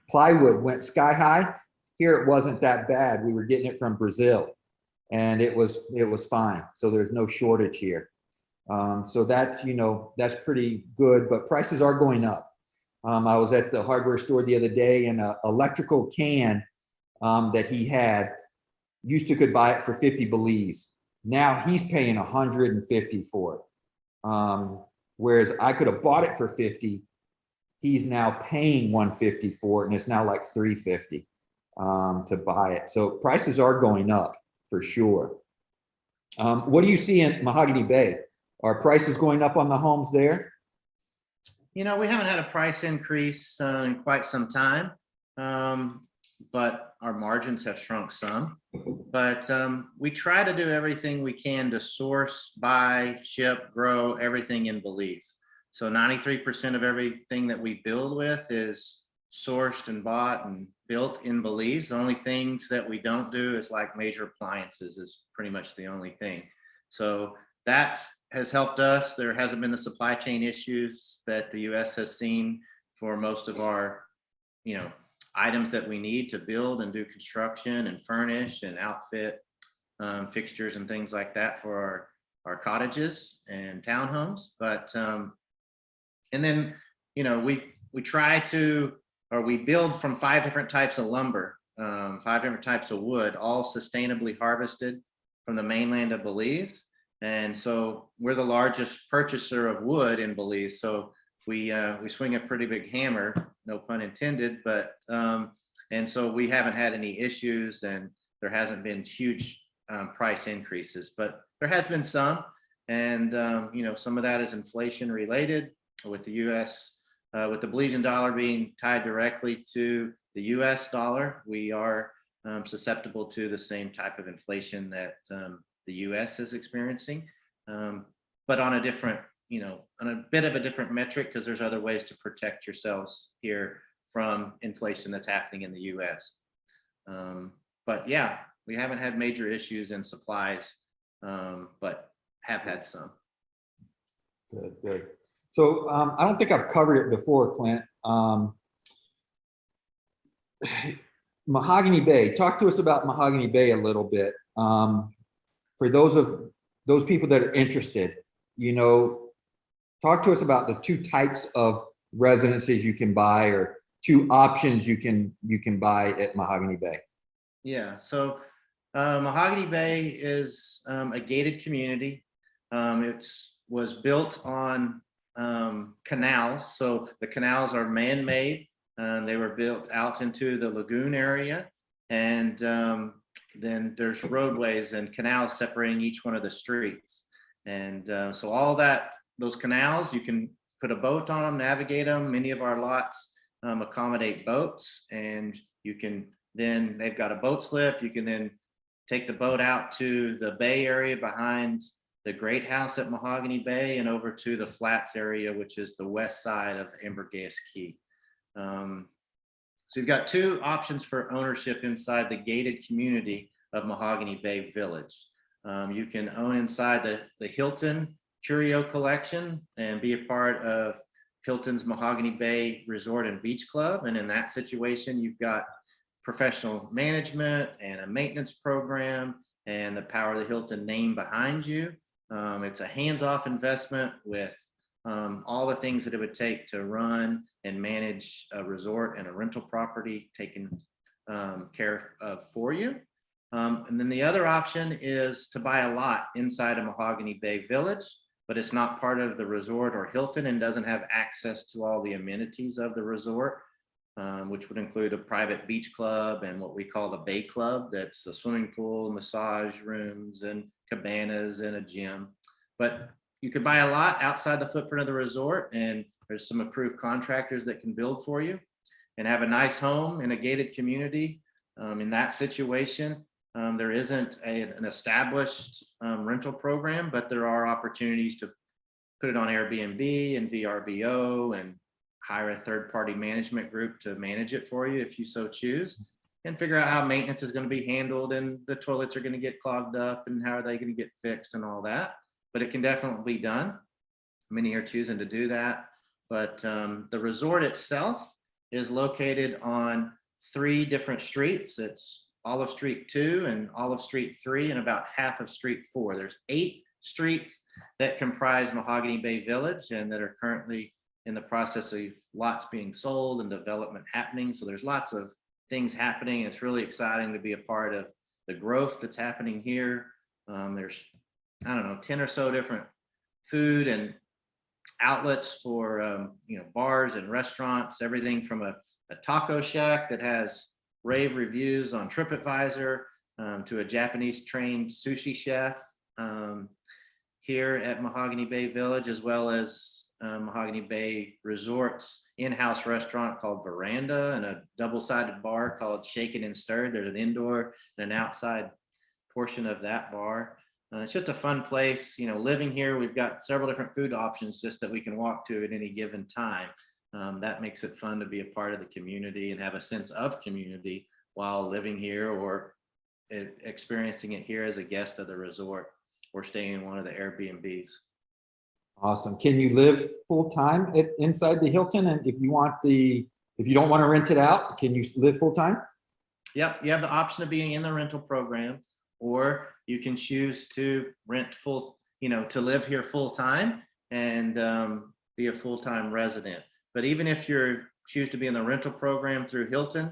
plywood went sky high, here it wasn't that bad. We were getting it from Brazil, and it was fine. So there's no shortage here. So that's, you know, that's pretty good, but prices are going up. I was at the hardware store the other day, and an electrical can that he had used to could buy it for 50 Belize. Now he's paying 150 for it. Whereas I could have bought it for 50, he's now paying 150 for it, and it's now like 350 to buy it. So prices are going up for sure. What do you see in Mahogany Bay? Are prices going up on the homes there? You know, we haven't had a price increase in quite some time, but our margins have shrunk some. But we try to do everything we can to source, buy, ship, grow everything in Belize. So 93% of everything that we build with is sourced and bought and built in Belize. The only things that we don't do is like major appliances is pretty much the only thing. So that has helped us. There hasn't been the supply chain issues that the US has seen for most of our, you know, items that we need to build and do construction and furnish and outfit fixtures and things like that for our cottages and townhomes. But and then, you know, we try to, or we build from 5 different types of lumber, 5 different types of wood, all sustainably harvested from the mainland of Belize. And so we're the largest purchaser of wood in Belize. So we swing a pretty big hammer, no pun intended, but and so we haven't had any issues, and there hasn't been huge price increases, but there has been some, and you know, some of that is inflation related with the US, with the Belizean dollar being tied directly to the US dollar. We are susceptible to the same type of inflation that the US is experiencing, but on a different, you know, on a bit of a different metric, because there's other ways to protect yourselves here from inflation that's happening in the US. But yeah, we haven't had major issues in supplies, but have had some. Good, good. So I don't think I've covered it before, Clint. Mahogany Bay. Talk to us about Mahogany Bay a little bit. For those people that are interested, you know, talk to us about the two types of residences you can buy, or two options you can buy at Mahogany Bay. Yeah, so Mahogany Bay is a gated community. It was built on canals. So the canals are man-made. They were built out into the lagoon area. And then there's roadways and canals separating each one of the streets. And so all that, those canals, you can put a boat on them, navigate them. Many of our lots accommodate boats, and you can then, they've got a boat slip. You can then take the boat out to the bay area behind the Great House at Mahogany Bay and over to the Flats area, which is the west side of Ambergris Key. So you've got two options for ownership inside the gated community of Mahogany Bay Village. You can own inside the Hilton Curio Collection and be a part of Hilton's Mahogany Bay Resort and Beach Club. And in that situation, you've got professional management and a maintenance program and the Power of the Hilton name behind you. It's a hands-off investment with all the things that it would take to run and manage a resort and a rental property taken care of for you. And then the other option is to buy a lot inside of Mahogany Bay Village, but it's not part of the resort or Hilton and doesn't have access to all the amenities of the resort. Which would include a private beach club and what we call the Bay Club. That's a swimming pool, massage rooms, and cabanas and a gym. But you could buy a lot outside the footprint of the resort, and there's some approved contractors that can build for you and have a nice home in a gated community. In that situation, there isn't an established rental program, but there are opportunities to put it on Airbnb and VRBO and hire a third-party management group to manage it for you if you so choose, and figure out how maintenance is going to be handled and the toilets are going to get clogged up and how are they going to get fixed and all that. But it can definitely be done. Many are choosing to do that. But the resort itself is located on 3 different streets. It's Olive Street 2 and Olive Street 3 and about half of Street 4. There's 8 streets that comprise Mahogany Bay Village and that are currently in the process of lots being sold and development happening. So there's lots of things happening. It's really exciting to be a part of the growth that's happening here. There's, I don't know, 10 or so different food and outlets for, you know, bars and restaurants, everything from a taco shack that has rave reviews on TripAdvisor to a Japanese trained sushi chef here at Mahogany Bay Village, as well as Mahogany Bay Resort's in-house restaurant called Veranda and a double-sided bar called Shaken and Stirred. There's an indoor and an outside portion of that bar. It's just a fun place. You know, living here, we've got several different food options just that we can walk to at any given time. That makes it fun to be a part of the community and have a sense of community while living here or experiencing it here as a guest of the resort or staying in one of the Airbnbs. Awesome. Can you live full time inside the Hilton? And if you don't want to rent it out, can you live full time? Yep, you have the option of being in the rental program, or you can choose to rent full, you know, to live here full time and be a full-time resident. But even if you choose to be in the rental program through Hilton,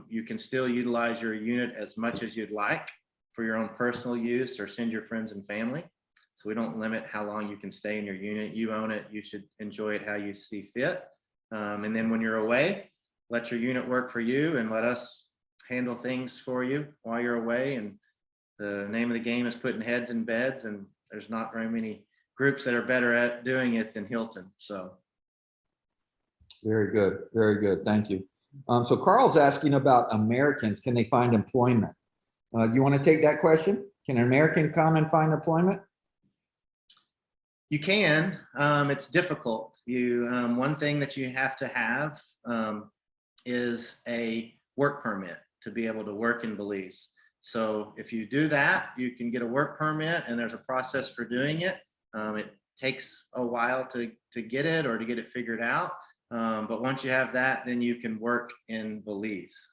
you can still utilize your unit as much as you'd like for your own personal use or send your friends and family. So we don't limit how long you can stay in your unit. You own it. You should enjoy it how you see fit. And then when you're away, let your unit work for you and let us handle things for you while you're away. And the name of the game is putting heads in beds, and there's not very many groups that are better at doing it than Hilton. So. Very good. Very good. Thank you. So Carl's asking about Americans. Can they find employment? Do you want to take that question? Can an American come and find employment? You can. It's difficult. One thing that you have to have is a work permit to be able to work in Belize. So if you do that, you can get a work permit, and there's a process for doing it. It takes a while to get it or to get it figured out. But once you have that, then you can work in Belize.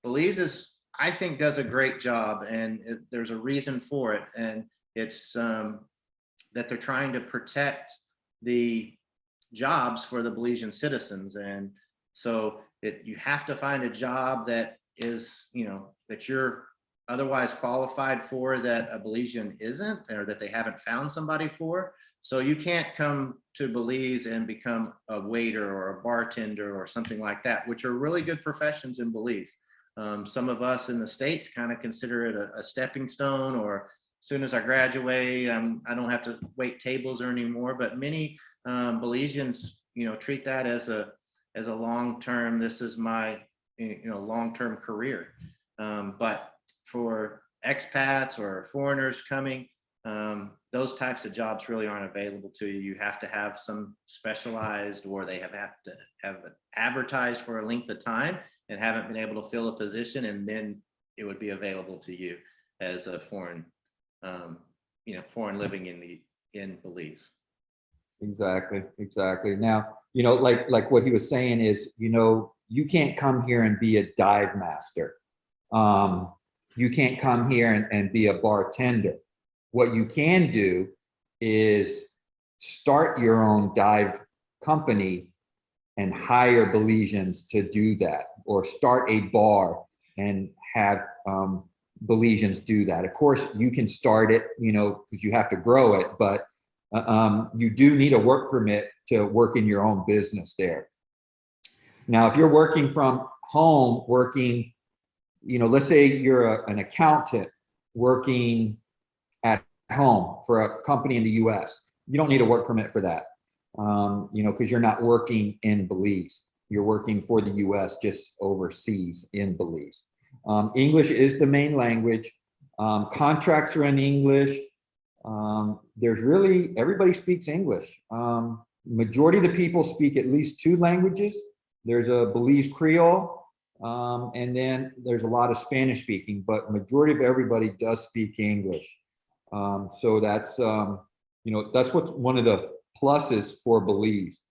Belize I think, does a great job, and there's a reason for it. And it's that they're trying to protect the jobs for the Belizean citizens. And so you have to find a job that is, that you're otherwise qualified for, that a Belizean isn't, or that they haven't found somebody for. So you can't come to Belize and become a waiter or a bartender or something like that, which are really good professions in Belize. Some of us in the States kind of consider it a stepping stone, or as soon as I graduate, I don't have to wait tables or anymore. But many Belizeans, treat that as a long-term, this is my, long-term career. But for expats or foreigners coming, those types of jobs really aren't available to you. You have to have some specialized, or they have to have it advertised for a length of time and haven't been able to fill a position, and then it would be available to you as a foreign, foreign living in Belize. Exactly. Now, like what he was saying is, you can't come here and be a dive master. You can't come here and be a bartender. What you can do is start your own dive company and hire Belizeans to do that, or start a bar and have Belizeans do that. Of course, you can start it, because you have to grow it, but you do need a work permit to work in your own business there. Now, if you're working from home, let's say you're an accountant working at home for a company in the US, you don't need a work permit for that, because you're not working in Belize. You're working for the US, just overseas in Belize. English is the main language. Contracts are in English. Everybody speaks English. Majority of the people speak at least 2 languages. There's a Belize Creole, and then there's a lot of Spanish speaking, but majority of everybody does speak English. So that's, that's what's one of the pluses for Belize.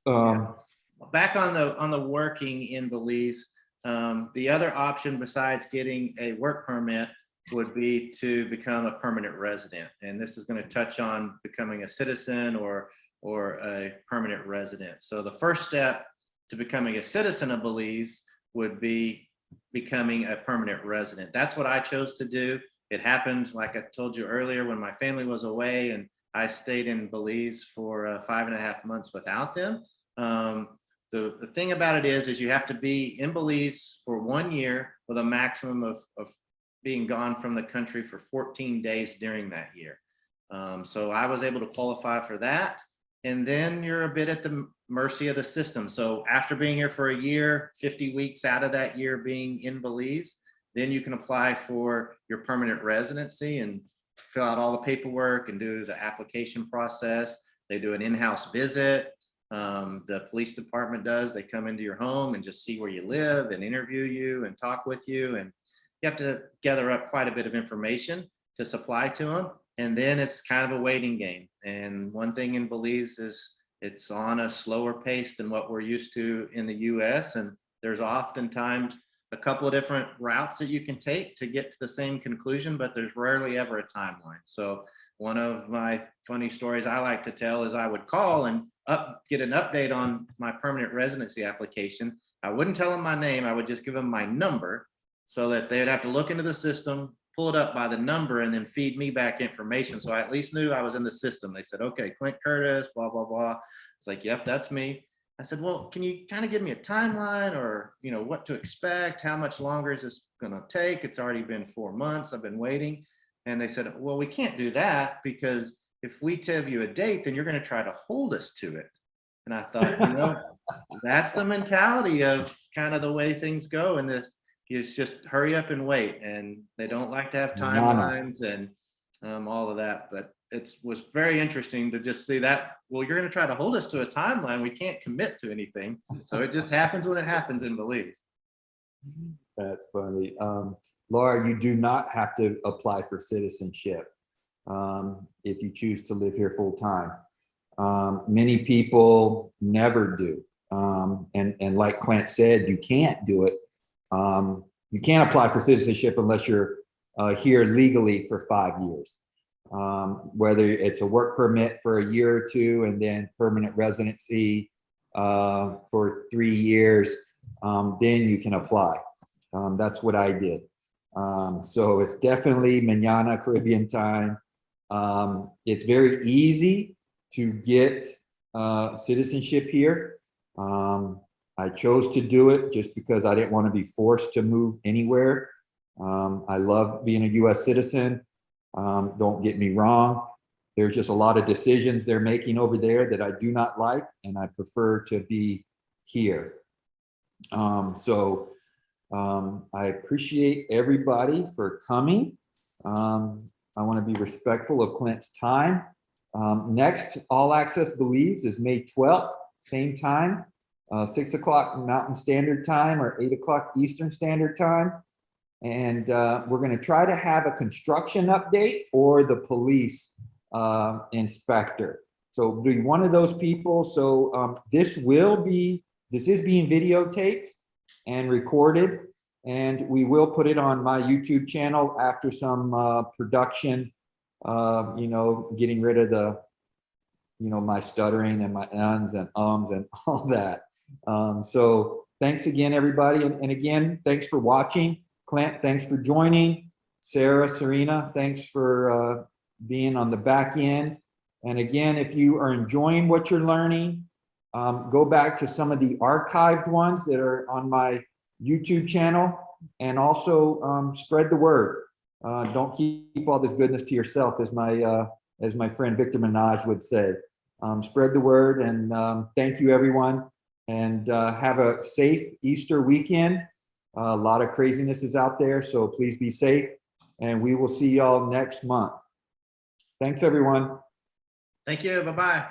Back on the working in Belize, the other option besides getting a work permit would be to become a permanent resident. And this is going to touch on becoming a citizen or a permanent resident. So the first step to becoming a citizen of Belize would be becoming a permanent resident. That's what I chose to do. It happened, like I told you earlier, when my family was away, and I stayed in Belize for 5.5 months without them. The thing about it is you have to be in Belize for 1 year with a maximum of being gone from the country for 14 days during that year. So I was able to qualify for that. And then you're a bit at the mercy of the system. So after being here for a year, 50 weeks out of that year being in Belize, then you can apply for your permanent residency and fill out all the paperwork and do the application process. They do an in-house visit. The police department does. They come into your home and just see where you live and interview you and talk with you. And you have to gather up quite a bit of information to supply to them. And then it's kind of a waiting game. And one thing in Belize is it's on a slower pace than what we're used to in the US. And there's oftentimes a couple of different routes that you can take to get to the same conclusion, but there's rarely ever a timeline. So one of my funny stories I like to tell is I would call and get an update on my permanent residency application. I wouldn't tell them my name. I would just give them my number so that they'd have to look into the system, pull it up by the number, and then feed me back information. So I at least knew I was in the system. They said, okay, Clint Curtis, blah, blah, blah. It's like, yep, that's me. I said, well, can you kind of give me a timeline, or, what to expect? How much longer is this going to take? It's already been 4 months. I've been waiting. And they said, well, we can't do that, because if we tell you a date, then you're going to try to hold us to it. And I thought, that's the mentality of kind of the way things go in this. Is just hurry up and wait. And they don't like to have timelines and all of that. But it was very interesting to just see that, well, you're going to try to hold us to a timeline. We can't commit to anything. So it just happens when it happens in Belize. That's funny. Laura, you do not have to apply for citizenship if you choose to live here full time. Many people never do. And like Clint said, you can't do it. You can't apply for citizenship unless you're here legally for 5 years. Whether it's a work permit for a year or two and then permanent residency for 3 years, then you can apply. That's what I did. So it's definitely Manana Caribbean time. It's very easy to get citizenship here. I chose to do it just because I didn't want to be forced to move anywhere. I love being a US citizen. Don't get me wrong. There's just a lot of decisions they're making over there that I do not like, and I prefer to be here. I appreciate everybody for coming. I want to be respectful of Clint's time. Next All Access Belize is May 12th, same time, 6 o'clock Mountain Standard Time or 8 o'clock Eastern Standard Time. And we're going to try to have a construction update or the police inspector. So be one of those people. So this is being videotaped and recorded, and we will put it on my YouTube channel after some production, getting rid of the, my stuttering and my ums and all that. So thanks again, everybody. And again, thanks for watching. Clint, thanks for joining. Sarah, Serena, thanks for being on the back end. And again, if you are enjoying what you're learning, go back to some of the archived ones that are on my YouTube channel, and also spread the word. Don't keep all this goodness to yourself, as my friend Victor Minaj would say. Spread the word, and thank you, everyone. And have a safe Easter weekend. A lot of craziness is out there, so please be safe. And we will see y'all next month. Thanks, everyone. Thank you. Bye-bye.